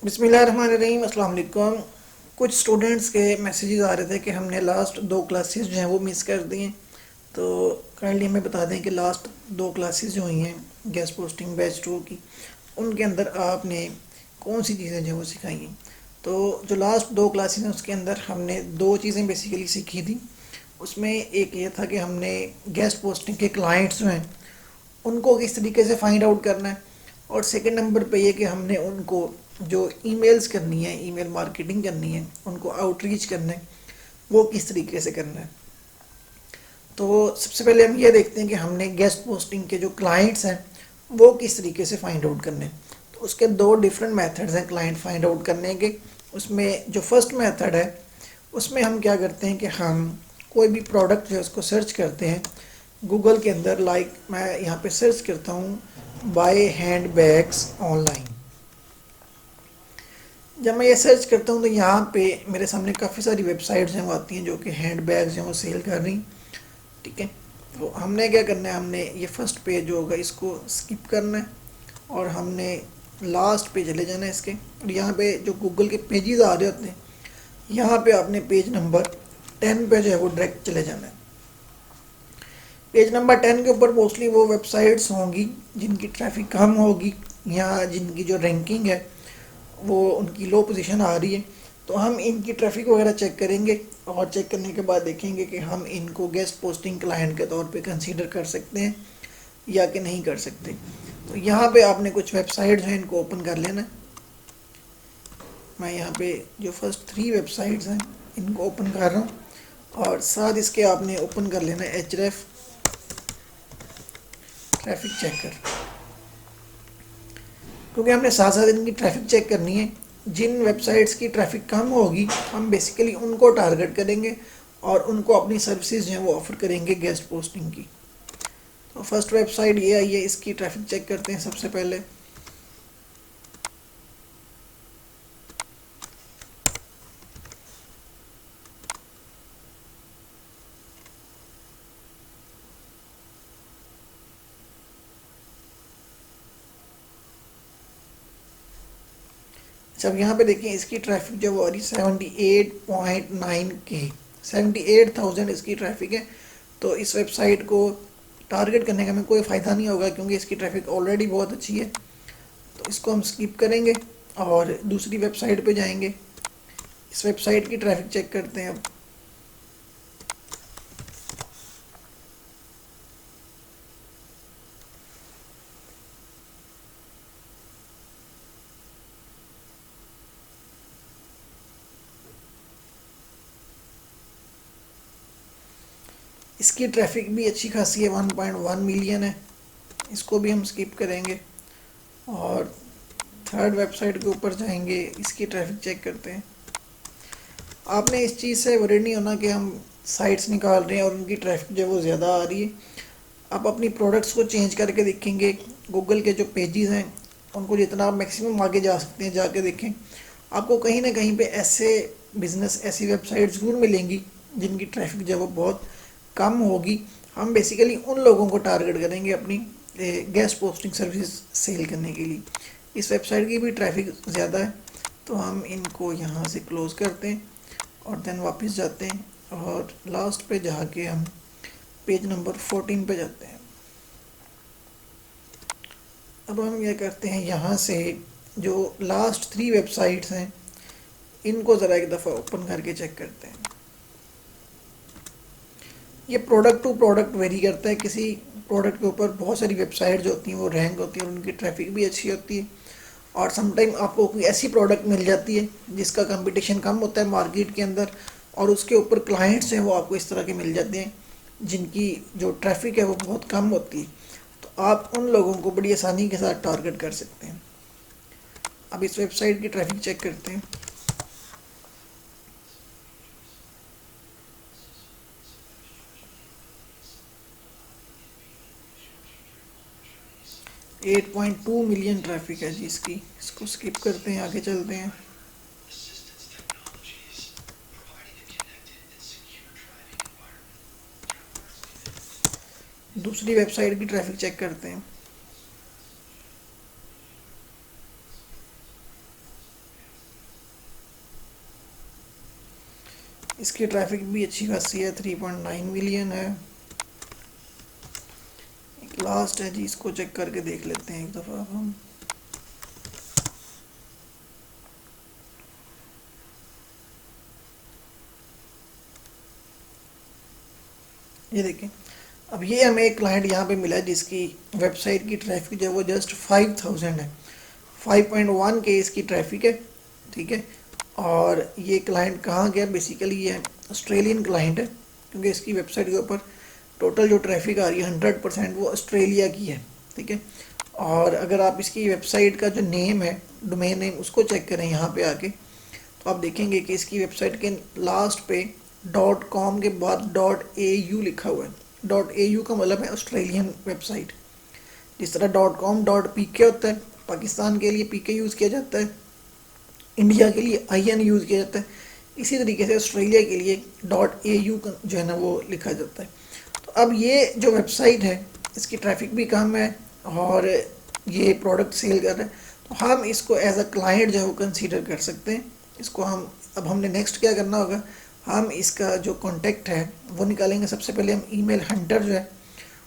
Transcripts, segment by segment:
बिस्मिल्लाहिर्रहमानिर्रहीम अस्सलाम वालेकुम। कुछ स्टूडेंट्स के मैसेजेस आ रहे थे कि हमने लास्ट दो क्लासेस जो हैं वो मिस कर दी हैं। तो काइंडली हमें बता दें कि लास्ट दो क्लासेस जो हुई हैं गेस्ट पोस्टिंग बैच 2 की, उनके अंदर आपने कौन सी चीज़ें जो हैं वो सिखाई हैं। तो जो लास्ट दो क्लासेस हैं उसके अंदर हमने दो चीज़ें बेसिकली सीखी थी। उसमें एक ये था कि हमने गेस्ट पोस्टिंग के क्लाइंट्स जो हैं उनको किस तरीके से फाइंड आउट करना है, और सेकंड नंबर पे ये कि हमने उनको जो ईमेल्स करनी है, ईमेल मार्केटिंग करनी है, उनको आउटरीच करना है, वो किस तरीके से करना है। तो सबसे पहले हम ये देखते हैं कि हमने गेस्ट पोस्टिंग के जो क्लाइंट्स हैं वो किस तरीके से फाइंड आउट करने हैं। तो उसके दो डिफरेंट मेथड्स हैं क्लाइंट फाइंड आउट करने के। उसमें जो फर्स्ट मेथड है उसमें हम क्या करते हैं कि हम कोई भी प्रोडक्ट जो है उसको सर्च करते हैं गूगल के अंदर। लाइक मैं यहाँ पे सर्च करता हूँ बाय हैंड बैग्स ऑनलाइन। जब मैं ये सर्च करता हूँ तो यहाँ पे मेरे सामने काफ़ी सारी वेबसाइट्स हैं वो आती हैं जो कि हैंड बैग्स हैं वो सेल कर रही। ठीक है, तो हमने क्या करना है, हमने ये फर्स्ट पेज जो होगा इसको स्किप करना है और हमने लास्ट पे चले जाना है इसके। और यहाँ पे जो गूगल के पेजेस आ रहे होते हैं यहाँ पे आपने पेज नंबर 10 पे जो है वो डायरेक्ट चले जाना है। पेज नंबर 10 के ऊपर मोस्टली वो वेबसाइट्स होंगी जिनकी ट्रैफिक कम होगी या जिनकी जो रैंकिंग है वो उनकी लो पोजीशन आ रही है। तो हम इनकी ट्रैफिक वगैरह चेक करेंगे और चेक करने के बाद देखेंगे कि हम इनको गेस्ट पोस्टिंग क्लाइंट के तौर पे कंसीडर कर सकते हैं या कि नहीं कर सकते। तो यहाँ पे आपने कुछ वेबसाइट्स हैं इनको ओपन कर लेना है। मैं यहाँ पे जो फर्स्ट 3 वेबसाइट्स हैं इनको ओपन कर रहा हूँ और साथ इसके आपने ओपन कर लेना है एचरेफ ट्रैफिक चेकर, क्योंकि हमने साथ साथ इनकी ट्रैफिक चेक करनी है। जिन वेबसाइट्स की ट्रैफिक कम होगी हम बेसिकली उनको टारगेट करेंगे और उनको अपनी सर्विसेज जो हैं वो ऑफर करेंगे गेस्ट पोस्टिंग की। तो फर्स्ट वेबसाइट ये आई है, इसकी ट्रैफिक चेक करते हैं सबसे पहले। जब यहाँ पे देखें इसकी ट्रैफिक जो वो आ रही 78.9 के 78,000 इसकी ट्रैफिक है। तो इस वेबसाइट को टारगेट करने का हमें कोई फ़ायदा नहीं होगा क्योंकि इसकी ट्रैफिक ऑलरेडी बहुत अच्छी है। तो इसको हम स्किप करेंगे और दूसरी वेबसाइट पे जाएंगे। इस वेबसाइट की ट्रैफिक चेक करते हैं अब। इसकी ट्रैफिक भी अच्छी खासी है, 1.1 मिलियन है। इसको भी हम स्किप करेंगे और थर्ड वेबसाइट के ऊपर जाएंगे, इसकी ट्रैफिक चेक करते हैं। आपने इस चीज़ से वरीड नहीं होना कि हम साइट्स निकाल रहे हैं और उनकी ट्रैफिक जो है वो ज़्यादा आ रही है। आप अपनी प्रोडक्ट्स को चेंज करके देखेंगे, गूगल के जो पेजेस हैं उनको जितना आप मैक्सिमम आगे जा सकते हैं जाके देखें। आपको कहीं ना कहीं पे ऐसे बिज़नेस ऐसी वेबसाइट ज़रूर मिलेंगी जिनकी ट्रैफिक जो है वो बहुत कम होगी। हम बेसिकली उन लोगों को टारगेट करेंगे अपनी गेस्ट पोस्टिंग सर्विस सेल करने के लिए। इस वेबसाइट की भी ट्रैफिक ज़्यादा है तो हम इनको यहाँ से क्लोज़ करते हैं और देन वापस जाते हैं और लास्ट पे जाके हम पेज नंबर 14 पे जाते हैं। अब हम ये करते हैं यहाँ से जो लास्ट 3 वेबसाइट्स हैं इनको ज़रा एक दफ़ा ओपन करके चेक करते हैं। ये प्रोडक्ट टू प्रोडक्ट वेरी करता है। किसी प्रोडक्ट के ऊपर बहुत सारी वेबसाइट जो होती हैं वो रैंक होती हैं और उनकी ट्रैफिक भी अच्छी होती है। और समटाइम आपको कोई ऐसी प्रोडक्ट मिल जाती है जिसका कंपटीशन कम होता है मार्केट के अंदर और उसके ऊपर क्लाइंट्स हैं वो आपको इस तरह के मिल जाते हैं जिनकी जो ट्रैफिक है वो बहुत कम होती है। तो आप उन लोगों को बड़ी आसानी के साथ टारगेट कर सकते हैं। अब इस वेबसाइट की ट्रैफिक चेक करते हैं। 8.2 मिलियन ट्रैफिक है जी इसकी। इसको स्किप करते हैं, आगे चलते हैं। दूसरी वेबसाइट की ट्रैफिक चेक करते हैं। इसकी ट्रैफिक भी अच्छी खासी है, 3.9 मिलियन है। एक लास्ट है जी, इसको चेक करके देख लेते हैं एक दफ़ा हम। ये देखें, अब ये हमें एक क्लाइंट यहाँ पे मिला है जिसकी वेबसाइट की ट्रैफिक जो है वो जस्ट 5000 है। 5.1 के इसकी ट्रैफिक है, ठीक है। और ये क्लाइंट कहाँ गया, बेसिकली ये ऑस्ट्रेलियन क्लाइंट है, क्योंकि इसकी वेबसाइट के ऊपर टोटल जो ट्रैफिक आ रही है 100% वो ऑस्ट्रेलिया की है, ठीक है। और अगर आप इसकी वेबसाइट का जो नेम है, डोमेन नेम, उसको चेक करें यहाँ पे आके, तो आप देखेंगे कि इसकी वेबसाइट के लास्ट पे .com के बाद .au लिखा हुआ है। .au का मतलब है ऑस्ट्रेलियन वेबसाइट। जिस तरह .com .pk होता है, पाकिस्तान के लिए pk यूज़ किया जाता है, इंडिया के लिए in यूज़ किया जाता है, इसी तरीके से ऑस्ट्रेलिया के लिए .au जो है ना वो लिखा जाता है। तो अब ये जो वेबसाइट है इसकी ट्रैफिक भी कम है और ये प्रोडक्ट सेल कर रहे हैं, तो हम इसको एज अ क्लाइंट जो है वो कंसीडर कर सकते हैं। इसको हम, अब हमने नेक्स्ट क्या करना होगा, हम इसका जो कॉन्टेक्ट है वो निकालेंगे। सबसे पहले हम ईमेल हंटर जो है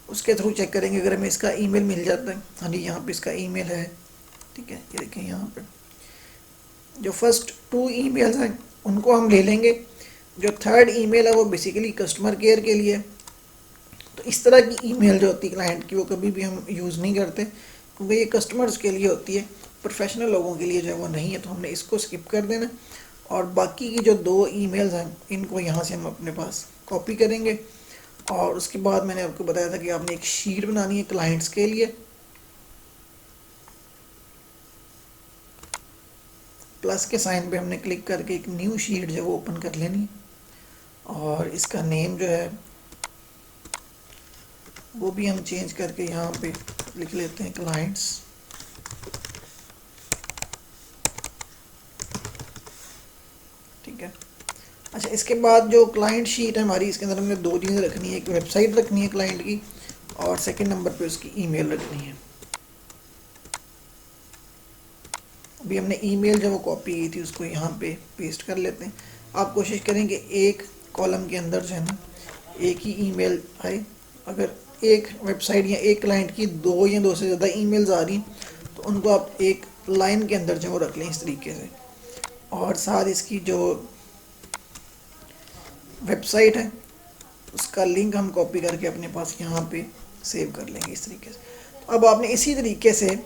उसके थ्रू चेक करेंगे, अगर हमें इसका ईमेल मिल जाता है। हाँ जी, यहाँ पे इसका ईमेल है, ठीक है। ये देखें, यहाँ पे जो फर्स्ट 2 ईमेल्स हैं उनको हम ले लेंगे। जो थर्ड ईमेल है वो बेसिकली कस्टमर केयर के लिए। तो इस तरह की ईमेल जो होती है क्लाइंट की वो कभी भी हम यूज़ नहीं करते, क्योंकि ये कस्टमर्स के लिए होती है, प्रोफेशनल लोगों के लिए जो है वो नहीं है। तो हमने इसको स्किप कर देना और बाकी की जो 2 ईमेल्स हैं इनको यहाँ से हम अपने पास कॉपी करेंगे। और उसके बाद मैंने आपको बताया था कि आपने एक शीट बनानी है क्लाइंट्स के लिए। प्लस के साइन पे हमने क्लिक करके एक न्यू शीट जो है वो ओपन कर लेनी है और इसका नेम जो है वो भी हम चेंज करके यहाँ पे लिख लेते हैं क्लाइंट्स। ठीक है। अच्छा, इसके बाद जो क्लाइंट शीट है हमारी, इसके अंदर हमने 2 चीज़ें रखनी है, एक वेबसाइट रखनी है क्लाइंट की और सेकंड नंबर पे उसकी ईमेल रखनी है। अभी हमने ईमेल जो वो कॉपी की थी उसको यहाँ पे पेस्ट कर लेते हैं। आप कोशिश करें कि एक कॉलम के अंदर जो है ना एक ही ईमेल आए। अगर एक वेबसाइट या एक क्लाइंट की 2 या 2 से ज़्यादा ईमेल्स आ रही हैं तो उनको आप एक लाइन के अंदर जो वो रख लें इस तरीके से। और साथ इसकी जो वेबसाइट है उसका लिंक हम कॉपी करके अपने पास यहाँ पे सेव कर लेंगे इस तरीके से। तो अब आपने इसी तरीके से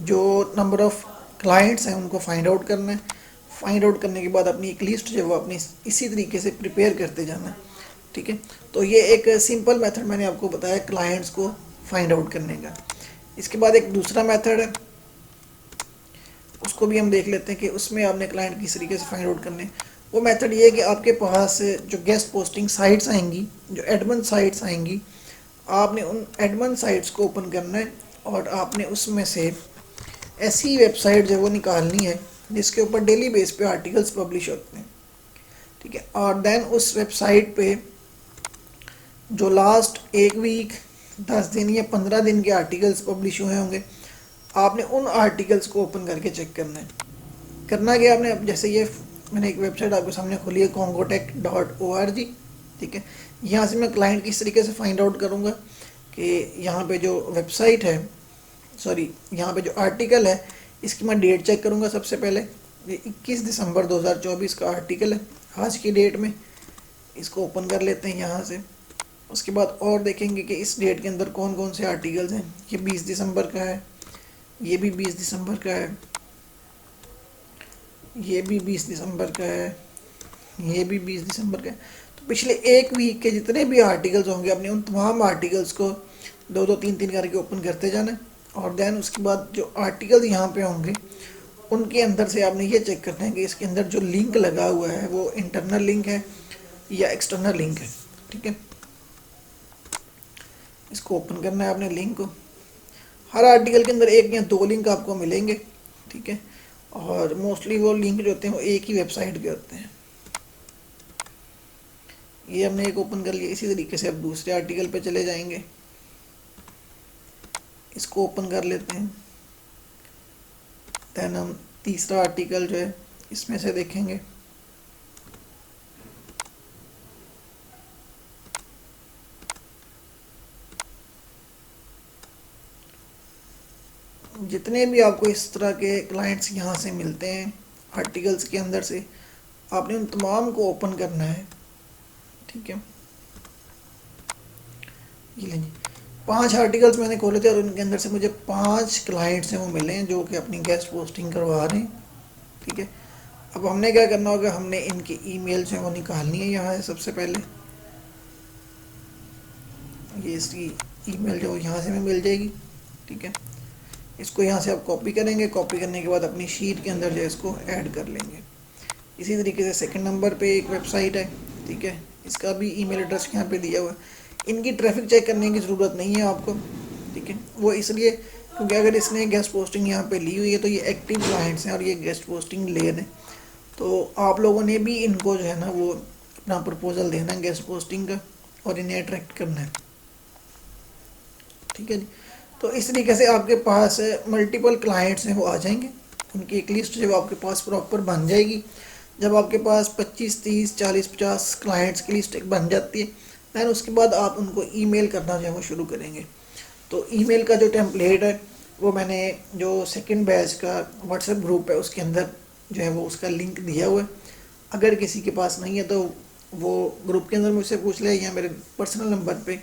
जो नंबर ऑफ़ क्लाइंट्स हैं उनको फाइंड आउट करना है। फाइंड आउट करने के बाद अपनी एक लिस्ट जो वो अपनी इसी तरीके से प्रिपेयर करते जाना है, ठीक है। तो ये एक सिंपल मेथड मैंने आपको बताया क्लाइंट्स को फाइंड आउट करने का। इसके बाद एक दूसरा मेथड है, उसको भी हम देख लेते हैं कि उसमें आपने क्लाइंट किस तरीके से फाइंड आउट करने। वो मेथड ये है कि आपके पास जो गेस्ट पोस्टिंग साइट्स आएंगी, जो एडमन साइट्स आएंगी, आपने उन एडमन साइट्स को ओपन करना है और आपने उसमें से ऐसी वेबसाइट जो वो निकालनी है जिसके ऊपर डेली बेस पे आर्टिकल्स पब्लिश होते हैं, ठीक है। और देन उस वेबसाइट पे जो लास्ट 1 वीक, 10 दिन या 15 दिन के आर्टिकल्स पब्लिश हुए होंगे, आपने उन आर्टिकल्स को ओपन करके चेक करना है। करना क्या आपने, जैसे ये मैंने एक वेबसाइट आपके सामने खोली है congotech.org, ठीक है। यहाँ से मैं क्लाइंट किस तरीके से फाइंड आउट करूँगा कि यहाँ पे जो वेबसाइट है, सॉरी यहाँ पे जो आर्टिकल है इसकी मैं डेट चेक करूँगा। सबसे पहले ये 21 दिसंबर 2024 का आर्टिकल है आज की डेट में। इसको ओपन कर लेते हैं यहाँ से। उसके बाद और देखेंगे कि इस डेट के अंदर कौन कौन से आर्टिकल्स हैं। ये 20 दिसंबर का है, ये भी 20 दिसंबर का है, ये भी 20 दिसंबर का है, ये भी 20 दिसंबर का है। तो पिछले 1 वीक के जितने भी आर्टिकल्स होंगे अपने उन तमाम आर्टिकल्स को 2-2 3-3 करके ओपन करते जाना है। और देन उसके बाद जो आर्टिकल यहाँ पे होंगे उनके अंदर से आपने ये चेक करना है कि इसके अंदर जो लिंक लगा हुआ है वो इंटरनल लिंक है या एक्सटर्नल लिंक है, ठीक है। इसको ओपन करना है आपने लिंक को। हर आर्टिकल के अंदर 1 या 2 लिंक आपको मिलेंगे, ठीक है। और मोस्टली वो लिंक जो होते हैं वो एक ही वेबसाइट के होते हैं। ये हमने एक ओपन कर लिया। इसी तरीके से अब दूसरे आर्टिकल पे चले जाएंगे, इसको ओपन कर लेते हैं। दैन हम तीसरा आर्टिकल जो है इसमें से देखेंगे। जितने भी आपको इस तरह के क्लाइंट्स यहाँ से मिलते हैं आर्टिकल्स के अंदर से, आपने उन तमाम को ओपन करना है। ठीक है, ये लेंगे 5 आर्टिकल्स मैंने खोले थे और उनके अंदर से मुझे 5 क्लाइंट्स हैं वो मिले हैं जो कि अपनी गेस्ट पोस्टिंग करवा रहे हैं। ठीक है, अब हमने क्या करना होगा, हमने इनकी ईमेल जो है वो निकालनी है यहाँ से। सबसे पहले ये इसकी ईमेल जो यहाँ से हमें मिल जाएगी। ठीक है, इसको यहाँ से आप कॉपी करेंगे, कॉपी करने के बाद अपनी शीट के अंदर जो है इसको ऐड कर लेंगे। इसी तरीके से सेकंड नंबर पे एक वेबसाइट है। ठीक है, इसका भी ईमेल एड्रेस यहाँ पे दिया हुआ है। इनकी ट्रैफिक चेक करने की ज़रूरत नहीं है आपको। ठीक है, वो इसलिए क्योंकि अगर इसने गेस्ट पोस्टिंग यहाँ पे ली हुई है तो ये एक्टिव क्लाइंट्स हैं और ये गेस्ट पोस्टिंग ले रहे हैं, तो आप लोगों ने भी इनको जो है ना वो अपना प्रपोजल देना है गेस्ट पोस्टिंग का और इन्हें अट्रैक्ट करना है। ठीक है जी, तो इस तरीके से आपके पास मल्टीपल क्लाइंट्स हैं वो आ जाएंगे, उनकी एक लिस्ट जो आपके पास प्रॉपर बन जाएगी। जब आपके पास 25, 30, 40, 50 क्लाइंट्स की लिस्ट एक बन जाती है, दैन उसके बाद आप उनको ईमेल करना जो है वो शुरू करेंगे। तो ईमेल का जो टेम्पलेट है वो मैंने जो सेकंड बैच का व्हाट्सएप ग्रुप है उसके अंदर जो है वो उसका लिंक दिया हुआ है। अगर किसी के पास नहीं है तो वो ग्रुप के अंदर मुझसे पूछ ले या मेरे पर्सनल नंबर पे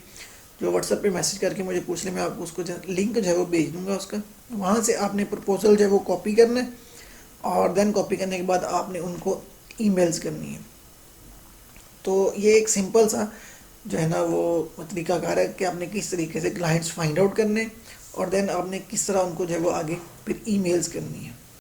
जो व्हाट्सएप पे मैसेज करके मुझे पूछ ले, मैं आपको उसको लिंक जो है वो भेज दूँगा उसका। वहाँ से आपने प्रपोजल जो है वो कॉपी करना है और देन कॉपी करने के बाद आपने उनको ईमेल्स करनी है। तो ये एक सिंपल सा जो है ना वो तरीकाकार है कि आपने किस तरीके से क्लाइंट्स फाइंड आउट करने और देन आपने किस तरह उनको जो है वो आगे फिर ईमेल्स करनी है।